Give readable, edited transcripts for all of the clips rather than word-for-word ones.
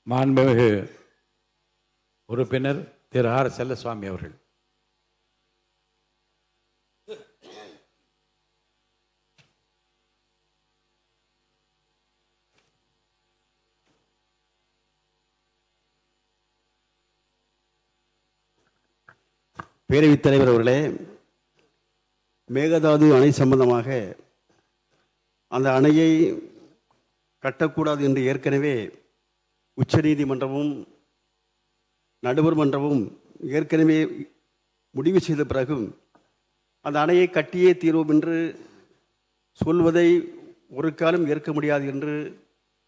மாண்புமிகு உறுப்பினர் திரு ஆர் செல்லசுவாமி அவர்கள். பேரவைத் தலைவர் அவர்களே, மேகதாது அணை சம்பந்தமாக அந்த அணையை கட்டக்கூடாது என்று ஏற்கனவே உச்சநீதிமன்றமும் நடுவர் மன்றமும் ஏற்கனவே முடிவு செய்த பிறகும் அந்த அணையை கட்டியே தீர்வோம் என்று சொல்வதை ஒரு காலம் ஏற்க முடியாது என்று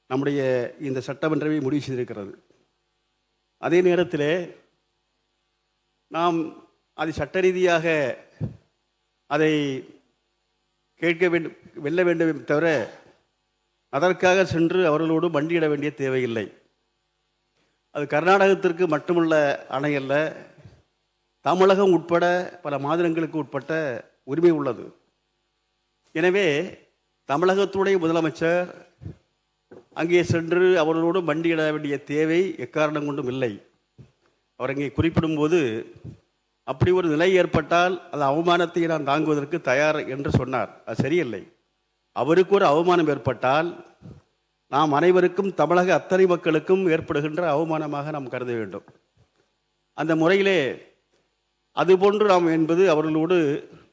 நம்முடைய இந்த சட்டமன்றமே முடிவு செய்திருக்கிறது. அதே நேரத்தில் நாம் அதை சட்ட ரீதியாக அதை கேட்க வேண்டும், வெல்ல வேண்டும் தவிர அதற்காக சென்று அவர்களோடு மண்டியிட வேண்டிய தேவையில்லை. அது கர்நாடகத்திற்கு மட்டுமுள்ள அணை அல்ல, தமிழகம் உட்பட பல மாநிலங்களுக்கு உட்பட்ட உரிமை உள்ளது. எனவே தமிழகத்துடைய முதலமைச்சர் அங்கே சென்று அவர்களோடு மண்டியிட வேண்டிய தேவை எக்காரணம் கொண்டும் இல்லை. அவர் அங்கே குறிப்பிடும்போது அப்படி ஒரு நிலை ஏற்பட்டால் அது அவமானத்தை நான் தாங்குவதற்கு தயார் என்று சொன்னார். அது சரியில்லை. அவருக்கு ஒரு அவமானம் ஏற்பட்டால் நாம் அனைவருக்கும், தமிழக அத்தனை மக்களுக்கும் ஏற்படுகின்ற அவமானமாக நாம் கருத வேண்டும். அந்த முறையிலே அதுபோன்று நாம் என்பது அவர்களோடு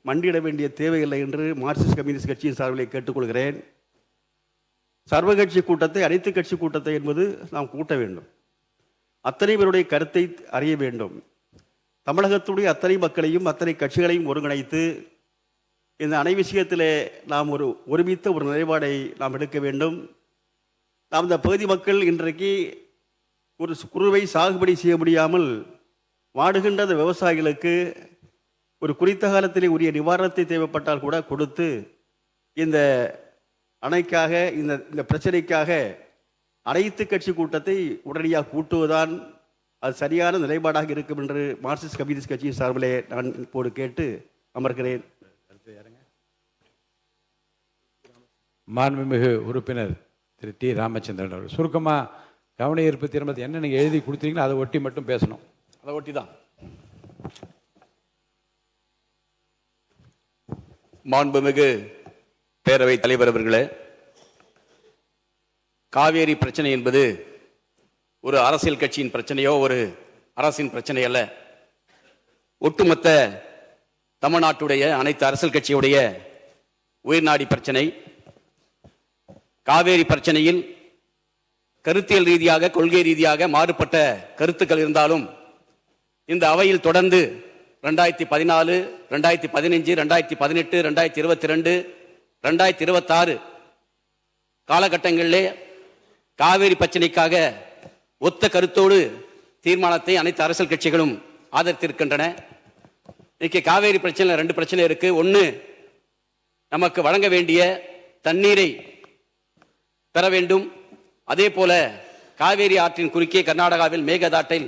மண்டியிட வேண்டிய தேவையில்லை என்று மார்க்சிஸ்ட் கம்யூனிஸ்ட் கட்சியின் சார்பிலே கேட்டுக்கொள்கிறேன். சர்வ கட்சி கூட்டத்தை, அனைத்து கட்சி கூட்டத்தை என்பது நாம் கூட்ட வேண்டும். அத்தனை பேருடைய கருத்தை அறிய வேண்டும். தமிழகத்துடைய அத்தனை மக்களையும் அத்தனை கட்சிகளையும் ஒருங்கிணைத்து இந்த அணை விஷயத்திலே நாம் ஒருமித்த ஒரு நிலைப்பாடை நாம் எடுக்க வேண்டும். நாம் இந்த பகுதி மக்கள் இன்றைக்கு ஒரு குறுவை சாகுபடி செய்ய முடியாமல் வாடுகின்ற அந்த விவசாயிகளுக்கு ஒரு குறித்த காலத்திலே உரிய நிவாரணத்தை தேவைப்பட்டால் கூட கொடுத்து இந்த அணைக்காக, இந்த பிரச்சனைக்காக அனைத்து கட்சி கூட்டத்தை உடனடியாக கூட்டுவதுதான் அது சரியான நிலைப்பாடாக இருக்கும் என்று மார்க்சிஸ்ட் கம்யூனிஸ்ட் கட்சியின் சார்பிலே நான் இப்போது கேட்டு அமர்கிறேன். மாண்புமிகு உறுப்பினர் திரு டி ராமச்சந்திரன் அவர்கள் சுருக்கமாக கவன ஈர்ப்பு தீர்மானத்தை என்ன நீங்கள் எழுதி கொடுத்தீங்களோ அதை ஒட்டி மட்டும் பேசணும். அதை ஒட்டி தான். மாண்புமிகு பேரவைத் தலைவர் அவர்களே, காவேரி பிரச்சனை என்பது ஒரு அரசியல் கட்சியின் பிரச்சனையோ ஒரு அரசின் பிரச்சனை அல்ல. ஒட்டுமொத்த தமிழ்நாட்டுடைய அனைத்து அரசியல் கட்சியுடைய உயிர்நாடி பிரச்சனை. காவேரி பிரச்சனையில் கருத்தியல் ரீதியாக, கொள்கை ரீதியாக மாறுபட்ட கருத்துக்கள் இருந்தாலும் இந்த அவையில் தொடர்ந்து 2014, 2015, 2018, 2022, 2026 காலகட்டங்களிலே காவேரி பிரச்சனைக்காக ஒத்த கருத்தோடு தீர்மானத்தை அனைத்து அரசியல் கட்சிகளும் ஆதரித்திருக்கின்றன. இன்னைக்கு காவேரி பிரச்சனை 2 பிரச்சனை இருக்கு. ஒன்று, நமக்கு வழங்க வேண்டிய தண்ணீரை பெற வேண்டும். அதே போல காவேரி ஆற்றின் குறுக்கே கர்நாடகாவில் மேகதாட்டில்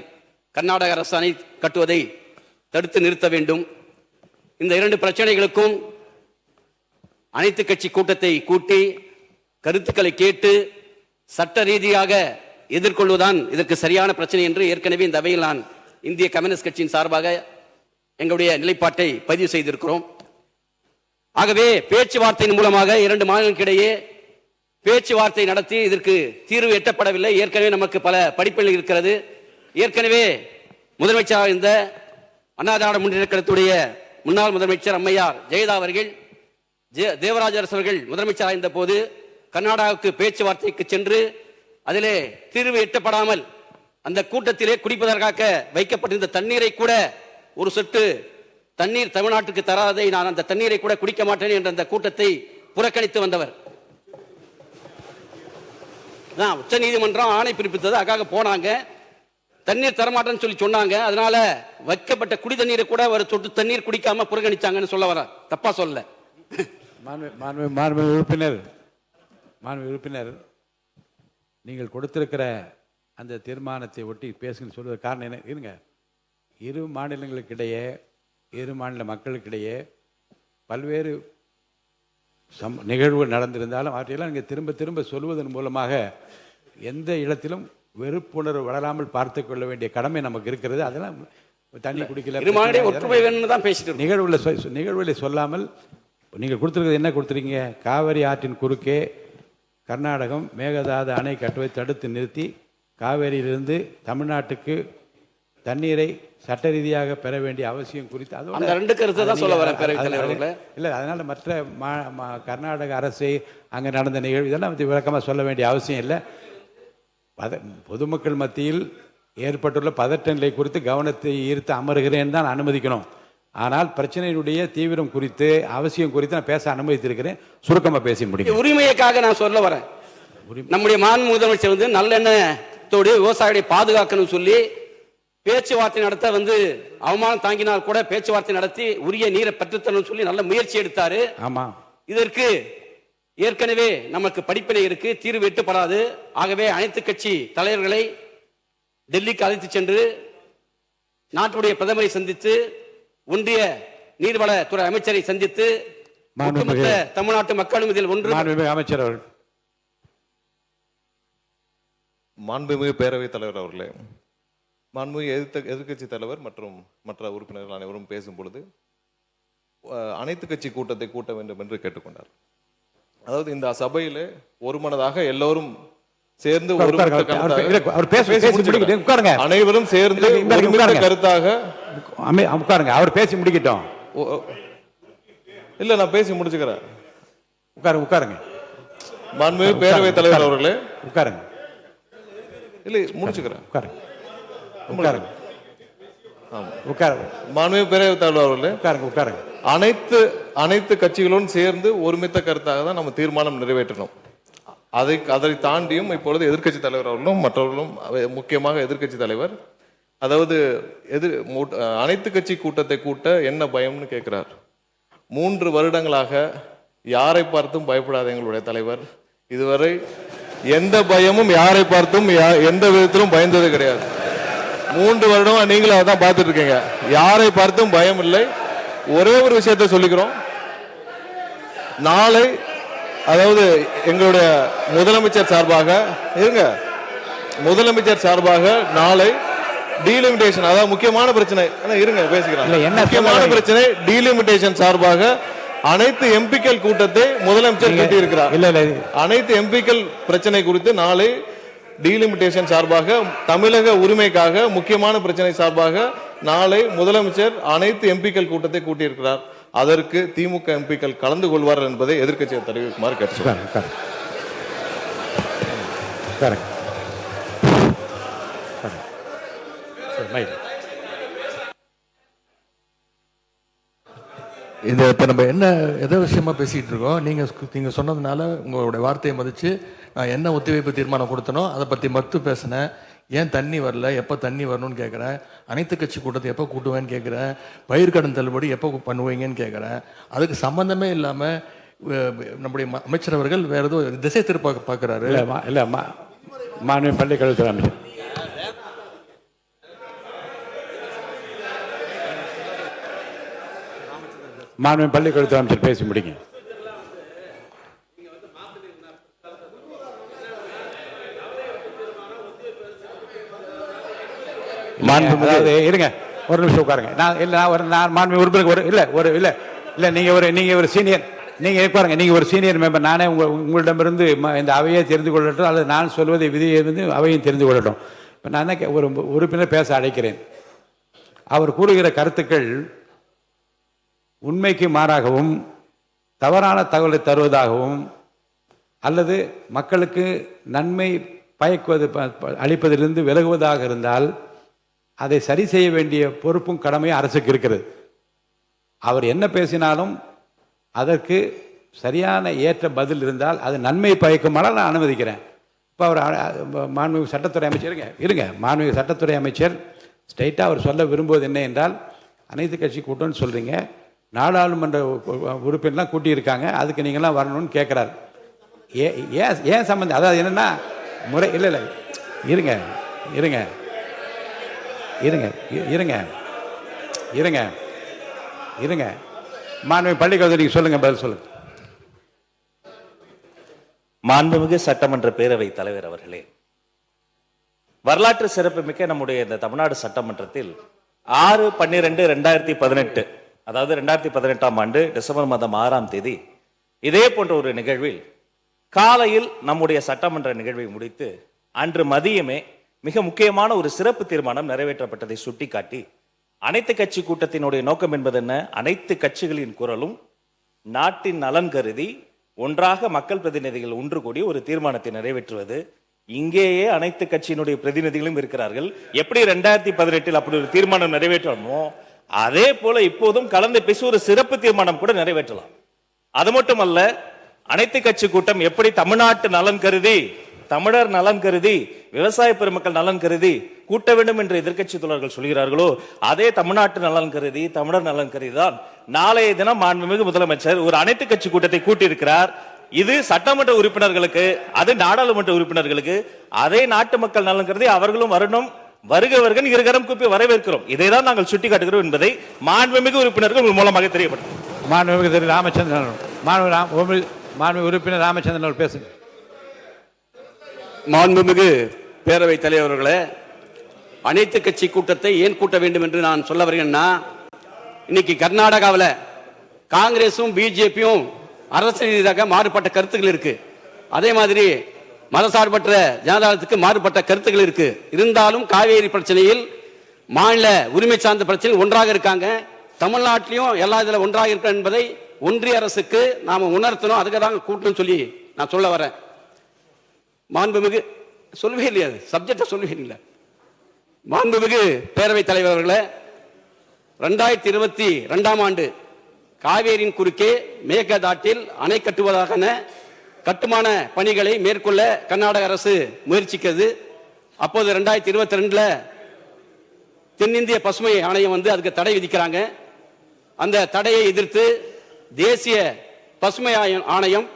கர்நாடக அரசு அணை கட்டுவதை தடுத்து நிறுத்த வேண்டும். இந்த 2 பிரச்சனைகளுக்கும் அனைத்து கட்சி கூட்டத்தை கூட்டி கருத்துக்களை கேட்டு சட்ட ரீதியாக எதிர்கொள்வதுதான் இதற்கு சரியான பிரச்சனை என்று ஏற்கனவே இந்த அவையில் நான் இந்திய கம்யூனிஸ்ட் கட்சியின் சார்பாக எங்களுடைய நிலைப்பாட்டை பதிவு செய்திருக்கிறோம். ஆகவே பேச்சுவார்த்தையின் மூலமாக 2 மாநிலங்களுக்கிடையே பேச்சுவார்த்தை நடத்தி இதற்கு தீர்வு எட்டப்படவில்லை. ஏற்கனவே நமக்கு பல படிப்புகள் இருக்கிறது. ஏற்கனவே முதலமைச்சராக இருந்த அண்ணா திராவிட முன்னேற்ற கழகத்துடைய முன்னாள் முதலமைச்சர் அம்மையார் ஜெயலலிதா அவர்கள், தேவராஜ அரசு அவர்கள் முதலமைச்சராக இருந்த போது கர்நாடகாவுக்கு பேச்சுவார்த்தைக்கு சென்று அதிலே தீர்வு எட்டப்படாமல் அந்த கூட்டத்திலே குடிப்பதற்காக வைக்கப்பட்டிருந்த தண்ணீரை கூட, ஒரு சொட்டு தண்ணீர் தமிழ்நாட்டுக்கு தராதை நான் அந்த தண்ணீரை கூட குடிக்க மாட்டேன் என்ற அந்த கூட்டத்தை புறக்கணித்து வந்தவர். உச்ச நீதிமன்றம் ஆணை பிறப்பித்தது. அதுக்காக போனாங்க, தண்ணீர் தரமாட்டேன்னு சொல்லி சொன்னாங்க. அதனால வைக்கப்பட்ட குடி தண்ணீரை கூட ஒரு சொட்டு தண்ணீர் குடிக்காம புறக்கணிச்சாங்கன்னு சொல்ல வர, தப்பா சொல்ல. மாண்பு உறுப்பினர், நீங்கள் கொடுத்திருக்கிற அந்த தீர்மானத்தை ஒட்டி பேசுங்க சொல்வது காரணம் என்ன? இருங்க, இரு மாநிலங்களுக்கிடையே, இரு மாநில மக்களுக்கிடையே பல்வேறு நிகழ்வுகள் நடந்திருந்தாலும் அவற்றையெல்லாம் நீங்கள் திரும்ப திரும்ப சொல்வதன் மூலமாக எந்த இடத்திலும் வெறுப்புணர்வு வளராமல் பார்த்து கொள்ள வேண்டிய கடமை நமக்கு இருக்கிறது. அதெல்லாம் தண்ணி குடிக்கல, இருமாநில ஒற்றுமை வேணும்னு தான் பேசிட்டு இருக்கோம். நிகழ்வுல சொல்லாமல் நீங்கள் கொடுத்துருக்கிறது என்ன கொடுத்துருக்கீங்க? காவிரி ஆற்றின் குறுக்கே கர்நாடகம் மேகதாது அணை கட்டுவதை தடுத்து நிறுத்தி காவேரியிலிருந்து தமிழ்நாட்டுக்கு தண்ணீரை சட்ட ரீதியாக பெற வேண்டிய அவசியம் குறித்து அந்த ரெண்டு கருத்தை தான் சொல்ல வரேன் பேரவைத் தலைவர்களே. இல்லை, அதனால் மற்ற கர்நாடக அரசு அங்கே நடந்த நிகழ்வு இதெல்லாம் விளக்கமாக சொல்ல வேண்டிய அவசியம் இல்லை. பொதுமக்கள் மத்தியில் ஏற்பட்டுள்ள பதட்ட நிலை குறித்து கவனத்தை ஈர்த்து அமருகிறேன் தான் அனுமதிக்கணும். ஆனால் பிரச்சனையினுடைய தீவிரம் குறித்து அவசியம் குறித்து நான் பேச அனுமதித்திருக்கிறேன். சுருக்கமாக பேசி முடியும். உரிமையைக்காக நான் சொல்ல வரேன். நம்முடைய மாண்பு முதலமைச்சர் வந்து நல்லெண்ணத்தோடு விவசாயிகளை பாதுகாக்கணும் சொல்லி பேச்சுவார்த்தை நடத்த அவமானம் தாங்கினால் கூட பேச்சுவார்த்தை நடத்தி உரிய நீரை பெற்றுத்தரணும் சொல்லி நல்ல முயற்சி எடுத்தாரு. ஆமா, இதற்கு ஏற்கனவே நமக்கு படிப்பினை இருக்கு, தீர்வு எட்டப்படாது. ஆகவே அனைத்து கட்சி தலைவர்களை டெல்லிக்கு அழைத்து சென்று நாட்டுடைய பிரதமரை சந்தித்து ஒன்றிய நீர்வளத்துறை அமைச்சரை சந்தித்து தமிழ்நாட்டு மக்களும் இதில் ஒன்று. அமைச்சர் அவர்கள், மாண்புமிகு பேரவைத் தலைவர் அவர்களே, மாண்புமிகு எதிர்க்கட்சி தலைவர் மற்றும் மற்ற உறுப்பினர்கள் அனைவரும் பேசும் பொழுது அனைத்து கட்சி கூட்டத்தை கூட்ட வேண்டும் என்று கேட்டுக்கொண்டார். அதாவது இந்த சபையிலே ஒருமனதாக எல்லோரும் சேர்ந்து அனைவரும் சேர்ந்து கருத்தாக உட்காருங்க. அவர் பேசி முடிக்கட்டும். இல்ல, நான் பேசி முடிச்சுக்கிறேன். உட்காருங்க. மாண்புமிகு பேரவைத் தலைவர் அவர்களே, உட்காருங்க. இல்ல, முடிச்சுக்கிறேன். மாண்புமிகு பேரவைத் தலைவர் அவர்களே, உட்காருங்க. அனைத்து கட்சிகளும் சேர்ந்து ஒருமித்த கருத்தாக தான் நம்ம தீர்மானம் நிறைவேற்றணும். அதை தாண்டியும் இப்பொழுது எதிர்க்கட்சி தலைவர் அவர்களும் மற்றவர்களும், முக்கியமாக எதிர்க்கட்சி தலைவர், அதாவது அனைத்து கட்சி கூட்டத்தை கூட்ட என்ன பயம்னு கேட்கிறார். 3 வருடங்களாக யாரை பார்த்தும் பயப்படாத எங்களுடைய தலைவர் இதுவரை எந்த பயமும் யாரை பார்த்தும் எந்த விதத்திலும் பயந்தது கிடையாது. 3 வருடமா நீங்களும் அதான் பார்த்துட்டு இருக்கீங்க. யாரை பார்த்தும் பயம் இல்லை. ஒரே ஒரு விஷயத்தை சொல்லிக்கிறோம். நாளை, அதாவது எங்களுடைய முதலமைச்சர் சார்பாக நாளை டீலிமிட்டேஷன், அதாவது முக்கியமான பிரச்சனை, இருங்க பேசிக்கிறேன், முக்கியமான பிரச்சனை டீலிமிட்டேஷன் சார்பாக அனைத்து எம்பிக்கள் கூட்டத்தை முதலமைச்சர் கூட்டியிருக்கிறார். அனைத்து எம்பிக்கள் பிரச்சனை குறித்து நாளை டீலிமிட்டேஷன் சார்பாக, தமிழக உரிமைக்காக முக்கியமான பிரச்சனை சார்பாக நாளை முதலமைச்சர் அனைத்து எம்பிக்கள் கூட்டத்தை கூட்டியிருக்கிறார். அதற்கு திமுக எம்பிக்கள் கலந்து கொள்வார்கள் என்பதை எதிர்க்கட்சியை தெரிவிக்குமாறு கேட்டுக்கொள்கிறேன். இது இப்போ நம்ம என்ன எதை விஷயமா பேசிகிட்டு இருக்கோம்? நீங்கள் சொன்னதுனால உங்களுடைய வார்த்தையை மதித்து நான் என்ன ஒத்திவைப்பு தீர்மானம் கொடுத்தனோ அதை பற்றி மட்டும் பேசினேன். ஏன் தண்ணி வரல, எப்போ தண்ணி வரணும்னு கேட்குறேன். அனைத்து கட்சி கூட்டத்தை எப்போ கூட்டுவேன்னு கேட்குறேன். பயிர்க்கடன் தள்ளுபடி எப்போ பண்ணுவீங்கன்னு கேட்குறேன். அதுக்கு சம்மந்தமே இல்லாமல் நம்முடைய அமைச்சர் அவர்கள் வேறு ஏதோ திசை திருப்ப பார்க்குறாரு. இல்லை, மாண்புமிகு பள்ளிக்கல்வித்துறை அமைச்சர், மாண்புமிகு பள்ளிக்கல்வித்துறை அமைச்சர் பேசி முடிங்க. அதாவது இருங்க, ஒரு நிமிஷம் உட்காருங்க. நான் மாண்புமிகு உறுப்பினர் நீங்க ஒரு சீனியர், நீங்க உட்காருங்க. நீங்க ஒரு சீனியர் மெம்பர். நானே உங்களிடமிருந்து இந்த அவையை தெரிந்து கொள்ளட்டும், அல்லது நான் சொல்வதை விதியை அவையும் தெரிந்து கொள்ளட்டும். இப்போ நான் ஒரு உறுப்பினர் பேச அழைக்கிறேன். அவர் கூறுகிற கருத்துக்கள் உண்மைக்கு மாறாகவும் தவறான தகவலை தருவதாகவும் அல்லது மக்களுக்கு நன்மை பயக்குவது அளிப்பதிலிருந்து விலகுவதாக இருந்தால் அதை சரி செய்ய வேண்டிய பொறுப்பும் கடமையும் அரசுக்கு இருக்கிறது. அவர் என்ன பேசினாலும் அதற்கு சரியான ஏற்ற பதில் இருந்தால் அது நன்மை பயக்குமானால் நான் அனுமதிக்கிறேன். இப்போ அவர் மாண்புமிகு சட்டத்துறை அமைச்சர் இருங்க, மாண்புமிகு சட்டத்துறை அமைச்சர் ஸ்ட்ரைட்டாக அவர் சொல்ல விரும்புவது என்ன என்றால், அனைத்து கட்சி கூட்டம்னு சொல்கிறீங்க, நாடாளுமன்ற உறுப்பினர்லாம் கூட்டியிருக்காங்க, அதுக்கு நீங்களாம் வரணும்னு கேட்குறாரு. ஏன் சம்பந்தம்? அதாவது என்னென்னா முறை இல்லை இருங்க இருங்க இருங்க இருங்க இருங்க இருங்க மாண்புமிகு பள்ளிக்கல்வித்துறை நீங்க சொல்லுங்க, பதில் சொல்லுங்க. மாண்புமிகு சட்டமன்ற பேரவை தலைவர் அவர்களே, வரலாற்று சிறப்புமிக்க நம்முடைய இந்த தமிழ்நாடு சட்டமன்றத்தில் 6/12/2018, அதாவது 2018ஆம் ஆண்டு டிசம்பர் மாதம் 6ஆம் தேதி இதே போன்ற ஒரு நிகழ்வில் காலையில் நம்முடைய சட்டமன்ற நிகழ்வை முடித்து அன்று மதியமே மிக முக்கியமான ஒரு சிறப்பு தீர்மானம் நிறைவேற்றப்பட்டதை சுட்டிக்காட்டி அனைத்து கட்சி கூட்டத்தினுடைய நோக்கம் என்பது என்ன? அனைத்து கட்சிகளின் குரலும் நாட்டின் நலன் கருதி ஒன்றாக மக்கள் பிரதிநிதிகள் ஒன்று கூடி ஒரு தீர்மானத்தை நிறைவேற்றுவது. இங்கேயே அனைத்து கட்சியினுடைய பிரதிநிதிகளும் இருக்கிறார்கள். எப்படி 2018 அப்படி ஒரு தீர்மானம் நிறைவேற்றணுமோ அதே போல இப்போதும் கலந்து பேசி ஒரு சிறப்பு தீர்மானம் கூட நிறைவேற்றலாம். அது மட்டுமல்ல, அனைத்து கட்சி கூட்டம் எப்படி தமிழ்நாட்டு நலன் கருதி, தமிழர் நலன் கருதி, விவசாய பெருமக்கள் நலன் கருதி கூட்ட வேண்டும் என்று எதிர்க்கட்சி தோழர்கள் சொல்கிறார்களோ அதே தமிழ்நாட்டு நலன் கருதி, தமிழர் நலன் கருதி தான் நாளைய தினம் மாண்புமிகு முதலமைச்சர் ஒரு அனைத்து கட்சி கூட்டத்தை கூட்டியிருக்கிறார். இது சட்டமன்ற உறுப்பினர்களுக்கு, அது நாடாளுமன்ற உறுப்பினர்களுக்கு, அதே நாட்டு மக்கள் நலன் கருதி அவர்களும் வரணும். வருக வருகன் இருகரம் கூப்பி வரவேற்கிறோம். இதைதான் நாங்கள் சுட்டிக்காட்டுகிறோம் என்பதை மாண்புமிகு உறுப்பினர்கள் உங்கள் மூலமாக தெரியப்படுத்தும். மாண்புமிகு திரு ராமச்சந்திரன், மாண்புமிகு உறுப்பினர் ராமச்சந்திரன் அவர்கள் பேசுங்க. மாண்புமிகு பேரவைத் தலைவர்களே, அனைத்து கட்சி கூட்டத்தை ஏன் கூட்ட வேண்டும் என்று நான் சொல்ல வருகிறேன்னா, இன்னைக்கு கர்நாடகாவில் காங்கிரஸும் பிஜேபியும் அரசு ரீதியாக மாறுபட்ட கருத்துக்கள் இருக்கு. அதே மாதிரி மதசார்பற்ற ஜனதாதளத்துக்கு மாறுபட்ட கருத்துக்கள் இருக்கு. இருந்தாலும் காவேரி பிரச்சனையில் மாநில உரிமை சார்ந்த பிரச்சனையில் ஒன்றாக இருக்காங்க. தமிழ்நாட்டிலையும் எல்லா இதில் ஒன்றாக இருக்க என்பதை ஒன்றிய அரசுக்கு நாம உணர்த்தணும். அதுக்கு தான் கூட்டணும் சொல்லி நான் சொல்ல வரேன். மாண்புமிகு சொல்லவே இல்லையா, சப்ஜெக்ட சொல்லவே இல்லை. மாண்புமிகு பேரவைத் தலைவர் அவர்களே, 2022ஆம் ஆண்டு காவேரியின் குறுக்கே மேகதாட்டில் அணை கட்டுவதாக கட்டுமான பணிகளை மேற்கொள்ள கர்நாடக அரசு முயற்சிக்கிறது. அப்போது 2022 தென்னிந்திய பசுமை ஆணையம் அதுக்கு தடை விதிக்கிறாங்க. அந்த தடையை எதிர்த்து தேசிய பசுமை ஆணையம்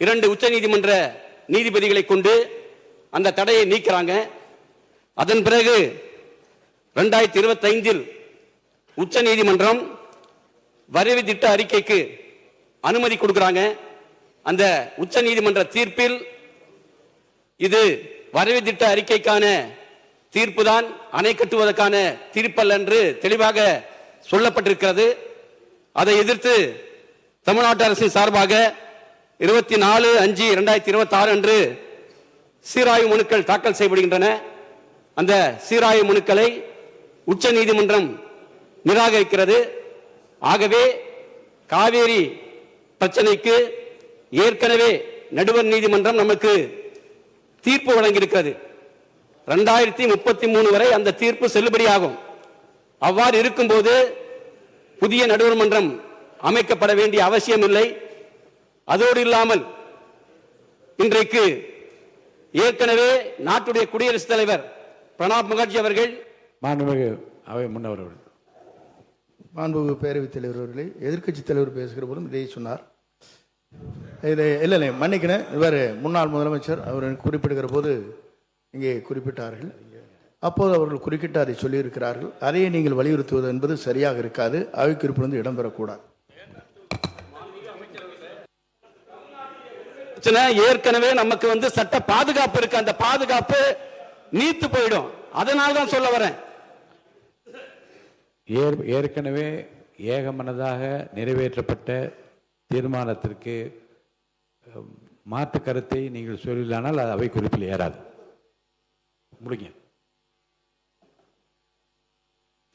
2 உச்ச நீதிமன்ற நீதிபதிகளை கொண்டு அந்த தடையை நீக்கிறாங்க. அதன் பிறகு 2025 உச்ச நீதிமன்றம் வரைவு திட்ட அறிக்கைக்கு அனுமதி கொடுக்கிறாங்க. அந்த உச்ச நீதிமன்ற தீர்ப்பில் இது வரைவு திட்ட அறிக்கைக்கான தீர்ப்பு தான், அணை கட்டுவதற்கான தீர்ப்பல்ல என்று தெளிவாக சொல்லப்பட்டிருக்கிறது. அதை எதிர்த்து தமிழ்நாட்டு அரசின் சார்பாக 24/5/2026 அன்று சீராய்வு மனுக்கள் தாக்கல் செய்யப்படுகின்றன. அந்த சீராய்வு மனுக்களை உச்ச நீதிமன்றம் நிராகரிக்கிறது. ஆகவே காவேரி பிரச்சனைக்கு ஏற்கனவே நடுவர் நீதிமன்றம் நமக்கு தீர்ப்பு வழங்கியிருக்கிறது. 2033 வரை அந்த தீர்ப்பு செல்லுபடியாகும். அவ்வாறு இருக்கும்போது புதிய நடுவர் மன்றம் அமைக்கப்பட வேண்டிய அவசியம் இல்லை. அதோடு இல்லாமல் இன்றைக்கு ஏற்கனவே நாட்டுடைய குடியரசுத் தலைவர் பிரணாப் முகர்ஜி அவர்கள், மாண்புமிகு அவை முன்னவர், மாண்புமிகு பேரவைத் தலைவர் அவர்களே, எதிர்க்கட்சி தலைவர் பேசுகிற போதும் இதை சொன்னார். இதை இல்லை மன்னிக்கணும், இவர் முன்னாள் முதலமைச்சர் அவர் குறிப்பிடுகிற போது இங்கே குறிப்பிட்டார்கள். அப்போது அவர்கள் குறுக்கிட்டு அதை சொல்லியிருக்கிறார்கள். அதையே நீங்கள் வலியுறுத்துவது என்பது சரியாக இருக்காது. அவை குறிப்பிலிருந்து இடம்பெறக்கூடாது. ஏற்கனவே நமக்கு சட்ட பாதுகாப்பு இருக்கு. அந்த பாதுகாப்பு நீத்து போயிடும். அதனால்தான் சொல்ல வரேன். ஏற்கனவே ஏகமனதாக நிறைவேற்றப்பட்ட தீர்மானத்திற்கு மாற்று கருத்தை நீங்கள் சொல்லலானால் அது அவை குறிப்பில் ஏறாது. முடிங்க.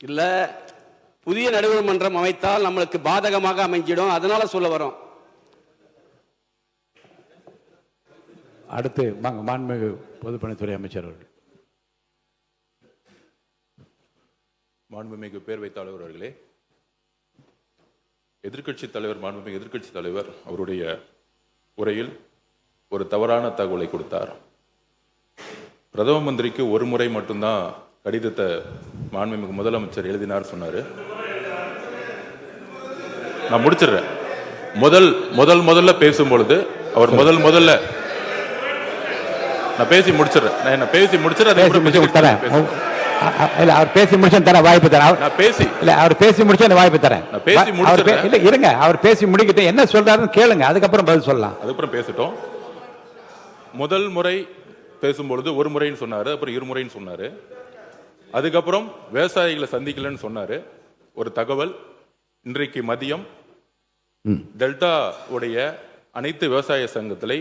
இல்ல, புதிய நடுவர் மன்றம் அமைத்தால் நம்மளுக்கு பாதகமாக அமைஞ்சிடும். அதனால சொல்ல வரோம். அடுத்து மாண்புமிகு பொதுப்பணித்துறை அமைச்சர் அவர்கள். மாண்புமிகு பேரவைத் தலைவர் அவர்களே, மாண்புமிகு எதிர்க்கட்சி தலைவர் அவருடைய உரையில் ஒரு தவறான தகவலை கொடுத்தார். பிரதம மந்திரிக்கு ஒரு முறை மட்டும்தான் கடிதத்தை மாண்புமிகு முதலமைச்சர் எழுதினார் சொன்னாரு. நான் முடிச்சிடுறேன். முதல்ல பேசும்பொழுது அவர் முதல்ல நான் பேசி முடிச்சிடுறேன். அவர் பேசி முடிச்சு தர வாய்ப்பு தரேன். அவர் பேசி முடிச்சு அந்த வாய்ப்பு தரேன். இருங்க, அவர் பேசி முடிக்கிட்டு என்ன சொல்றாருன்னு கேளுங்க, அதுக்கப்புறம் பதில் சொல்லலாம். அதுக்கப்புறம் பேசிட்டோம். முதல் முறை பேசும்பொழுது ஒரு முறைன்னு சொன்னார், அப்புறம் இருமுறைன்னு சொன்னார். அதுக்கப்புறம் விவசாயிகளை சந்திக்கலன்னு சொன்னார். ஒரு தகவல், இன்றைக்கு மதியம் டெல்டா உடைய அனைத்து விவசாய சங்கத்திலே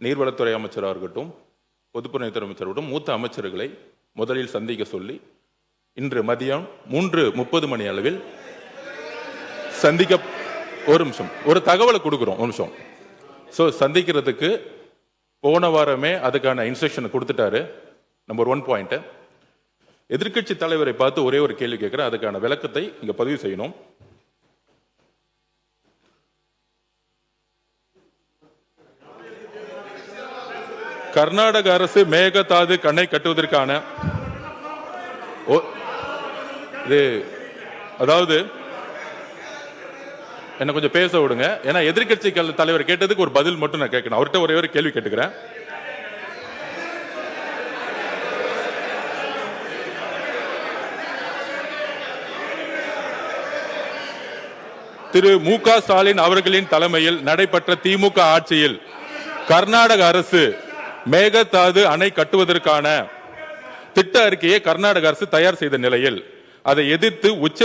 நீர்வளத்துறை அமைச்சராக இருக்கட்டும், பொதுப்பணித்துறை அமைச்சராகட்டும், மூத்த அமைச்சர்களை முதலில் சந்திக்க சொல்லி இன்று மதியம் 3:30 மணி அளவில் சந்திக்க ஒரு நிமிஷம் ஒரு தகவலை கொடுக்குறோம். ஒரு நிமிஷம். ஸோ சந்திக்கிறதுக்கு போன வாரமே அதுக்கான இன்ஸ்ட்ரக்ஷனை கொடுத்துட்டாரு. Number 1 point. எதிர்க்கட்சி தலைவரை பார்த்து ஒரே ஒரு கேள்வி கேட்கிறேன், அதுக்கான விளக்கத்தை இங்க பதிவு செய்யணும். கர்நாடக அரசு மேகதாது அணை கட்டுவதற்கான அதாவது என்ன கொஞ்சம் பேச விடுங்க. ஏன்னா எதிர்க்கட்சி தலைவர் கேட்டதுக்கு ஒரு பதில் மட்டும் நான் கேட்கணும். அவர்கிட்ட ஒரே ஒரு கேள்வி கேட்டுக்கிறேன். திரு மு.க. ஸ்டாலின் அவர்களின் தலைமையில் நடைபெற்ற திமுக ஆட்சியில் கர்நாடக அரசு மேகதாது அணை கட்டுவதற்கான திட்ட அறிக்கையை கர்நாடக அரசு தயார் செய்த நிலையில் அதை எதிர்த்து உச்ச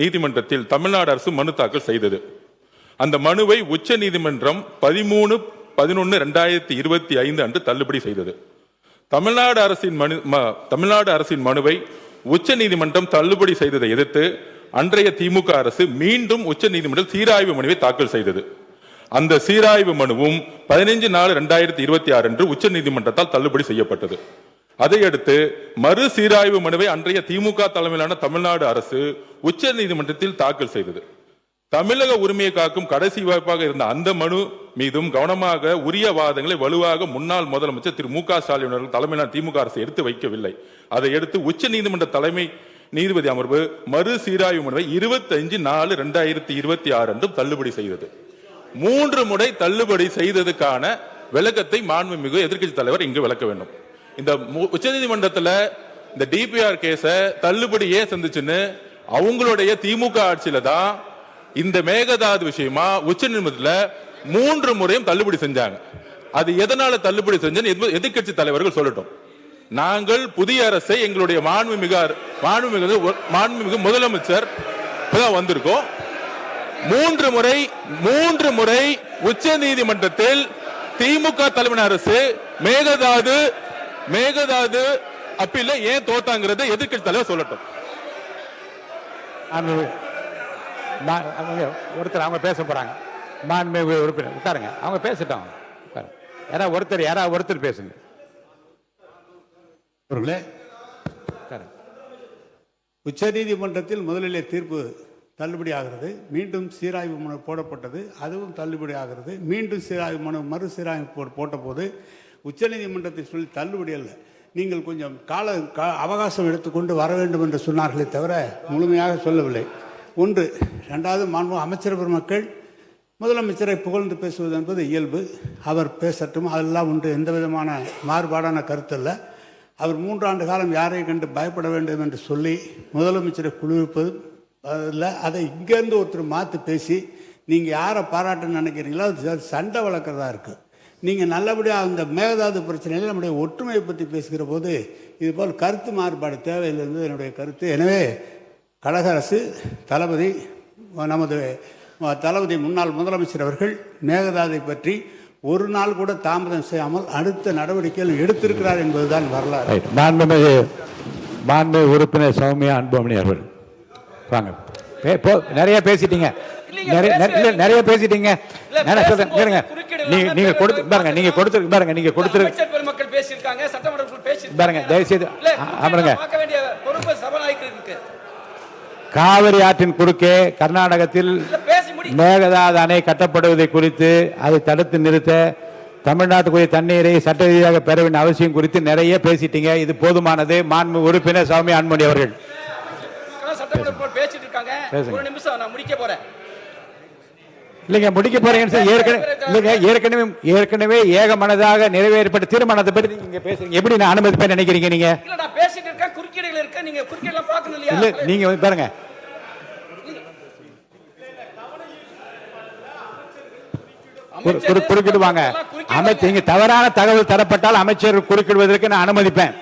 நீதிமன்றத்தில் தமிழ்நாடு அரசு மனு தாக்கல் செய்தது. அந்த மனுவை உச்ச நீதிமன்றம் 13/11/2025 அன்று தள்ளுபடி செய்தது. தமிழ்நாடு அரசின் மனுவை உச்ச நீதிமன்றம் தள்ளுபடி செய்ததை எதிர்த்து அன்றைய திமுக அரசு மீண்டும் உச்ச நீதிமன்றம் சீராய்வு மனுவை தாக்கல் செய்தது. அந்த சீராய்வு மனுவும் 15/4/2026 அன்று உச்ச நீதிமன்றத்தால் தள்ளுபடி செய்யப்பட்டது. அதையடுத்து மறு சீராய்வு மனுவை அன்றைய திமுக தலைமையிலான தமிழ்நாடு அரசு உச்ச நீதிமன்றத்தில் தாக்கல் செய்தது. தமிழக உரிமையை காக்கும் கடைசி வாய்ப்பாக இருந்த அந்த மனு மீதும் கவனமாக உரிய வாதங்களை வலுவாக முன்னாள் முதலமைச்சர் திரு மு.க. ஸ்டாலின் அவர்கள் தலைமையிலான திமுக அரசு எடுத்து வைக்கவில்லை. அதை எடுத்து உச்ச நீதிமன்ற தலைமை நீதிபதி அமர்வு மறு சீராய்வு மனுவை 25/4/2026 அன்றும் தள்ளுபடி செய்தது. 3 முறை தள்ளுபடி செய்ததுக்கான விளக்கத்தை மாண்புமிகு எதிர்க்கட்சி தலைவர் இங்கு விளக்க வேண்டும். இந்த உச்சநீதிமன்றத்தில் இந்த டிபிஆர் கேஸ தள்ளுபடி ஏன் சந்திச்சுன்னு அவங்களுடைய திமுக ஆட்சியில தான் இந்த மேகதாது விஷயமா உச்சநீதிமன்றத்தில் 3 முறையும் தள்ளுபடி செஞ்சாங்க. அது எதனால தள்ளுபடி செஞ்சு எதிர்க்கட்சி தலைவர்கள் சொல்லட்டும். நாங்கள் புதிய அரசை எங்களுடைய மாண்புமிகு முதலமைச்சர் வந்திருக்கோம். 3 முறை உச்ச நீதிமன்றத்தில் திமுக தலைமை அரசு மேகதாது அப்பீல்ல ஏன் தோத்தாங்கிறத எதிர்க்கட்சி தலைவர் சொல்லட்டும். ஒருத்தர் அவங்க பேச போறாங்க. மாண்புமிகு உறுப்பினர் உட்காருங்க, அவங்க பேசட்டும். யாராவது ஒருத்தர் பேசுங்க. உச்ச நீதிமன்றத்தில் முதலிலே தீர்ப்பு தள்ளுபடி ஆகிறது. மீண்டும் சீராய்வு மனு போடப்பட்டது, அதுவும் தள்ளுபடி ஆகிறது. மீண்டும் சீராய்வு மனு மறு சீராய்வு போட்ட போது உச்சநீதிமன்றத்தை சொல்லி தள்ளுபடி அல்ல, நீங்கள் கொஞ்சம் அவகாசம் எடுத்துக்கொண்டு வர வேண்டும் என்று சொன்னார்களே தவிர முழுமையாக சொல்லவில்லை. ஒன்று. ரெண்டாவது, மாண்பு அமைச்சர் பெருமக்கள் முதலமைச்சரை புகழ்ந்து பேசுவது என்பது இயல்பு, அவர் பேசட்டும், அதெல்லாம் ஒன்று, எந்த விதமான மாறுபாடான கருத்து அல்ல. அவர் 3 ஆண்டு காலம் யாரை கண்டு பயப்பட வேண்டும் என்று சொல்லி முதலமைச்சரை குளிர்ப்பது இல்லை. அதை இங்கேருந்து ஒருத்தர் மாற்றி பேசி நீங்கள் யாரை பாராட்டுன்னு நினைக்கிறீங்களோ அது சண்டை வளர்க்குறதா இருக்குது. நீங்கள் நல்லபடியாக அந்த மேகதாது பிரச்சனையில் நம்முடைய ஒற்றுமையை பற்றி பேசுகிற போது இதுபோல் கருத்து மாறுபாடு தேவையில்லை என்னுடைய கருத்து. எனவே கழக அரசு நமது தளபதி முன்னாள் முதலமைச்சர் அவர்கள் மேகதாதை பற்றி ஒரு நாள் கூட தாமதம் செய்யாமல் அடுத்த நடவடிக்கைகள் எடுத்திருக்கிறார் என்பதுதான் வரலாறு. மாண்புமிகு உறுப்பினர் சௌமியா அன்புமணி அவர்கள் வாங்க. நிறைய பேசிட்டீங்க, நிறைய பேசிட்டீங்க. நீங்க கொடுத்து பாருங்க, நீங்க கொடுத்து பாருங்க, நீங்க கொடுத்து பெருமக்கள் பேசியிருக்காங்க, சட்டமன்றத்தில் பேசியிருக்காங்க. பாருங்க, தயவுசெய்து அமருங்க. பார்க்க வேண்டிய பொறுப்பு சபாநாயகருக்கு. காவிரி ஆற்றின் குறுக்கே கர்நாடகத்தில் மேகதாது அணை கட்டப்படுவதை குறித்து அதை தடுத்து நிறுத்த தமிழ்நாட்டுக்குரிய தண்ணீரை சட்ட ரீதியாக பெற வேண்டிய அவசியம் குறித்து நிறைய பேசிட்டீங்க. இது போதுமானது. மாண்பு உறுப்பினர் சௌமியா அன்புமணி அவர்கள் பேசிட்டு இருக்காங்க. ஒரு நிமிஷம், நான் முடிக்க போறேன். இல்லைங்க, முடிக்க போறீங்க. ஏற்கனவே ஏகமனதாக நிறைவேற்றப்பட்ட தீர்மானத்தை பற்றி நீங்க பேசுறீங்க. எப்படி நான் அனுமதிப்பேன் நினைக்கிறீங்க நீங்க? இல்ல, நான் பேசிட்டு இருக்கேன், குறுக்கீடுகள் இருக்கு, நீங்க குறுக்கீடுலாம் பார்க்கணும் இல்லையா? இல்ல, நீங்க பாருங்க. குறுக்கிடுவாங்க. இங்க தவறான தகவல் தரப்பட்டால் அமைச்சர் குறுக்கிடுவதற்கு நான் அனுமதிப்பேன்.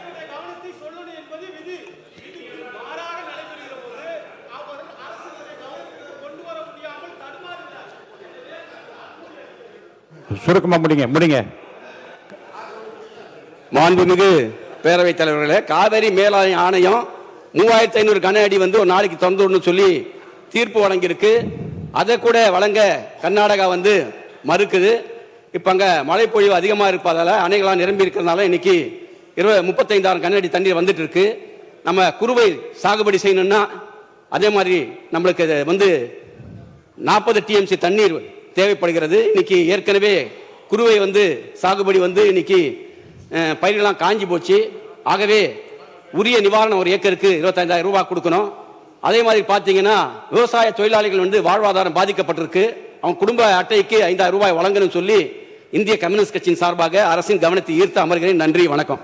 சுருக்கமா முடிங்க. மாண்புமிகு பேரவைத் தலைவர்களே, காவிரி மேலாண்மை ஆணையம் 3500 கன அடி வந்து ஒரு நாளைக்கு திறந்து விடணும்னு சொல்லி தீர்ப்பு வழங்கியிருக்கு. அதை கூட வழங்க கர்நாடகா வந்து மறுக்குது. இப்ப அங்க மழைப்பொழிவு அதிகமா இருப்பதால அணைகளாம் நிரம்பி இருக்கிறதுனால இன்னைக்கு 35,000 கன அடி தண்ணீர் வந்துட்டு இருக்கு. நம்ம குறுவை சாகுபடி செய்யணும்னா அதே மாதிரி நம்மளுக்கு வந்து 40 டிஎம்சி தண்ணீர் தேவைப்படுகிறது. இன்னைக்கு ஏற்கனவே குறுவை வந்து சாகுபடி வந்து இன்னைக்கு பயிர்கள்லாம் காஞ்சி போச்சு. ஆகவே உரிய நிவாரணம் ஒரு ஏக்கருக்கு 25,000 ரூபாய் கொடுக்கணும். அதே மாதிரி பார்த்தீங்கன்னா விவசாய தொழிலாளிகள் வந்து வாழ்வாதாரம் பாதிக்கப்பட்டிருக்கு. அவங்க குடும்ப அட்டைக்கு 5,000 ரூபாய் வழங்கணும் சொல்லி இந்திய கம்யூனிஸ்ட் கட்சியின் சார்பாக அரசின் கவனத்தை ஈர்த்து அமர்கிறேன். நன்றி, வணக்கம்.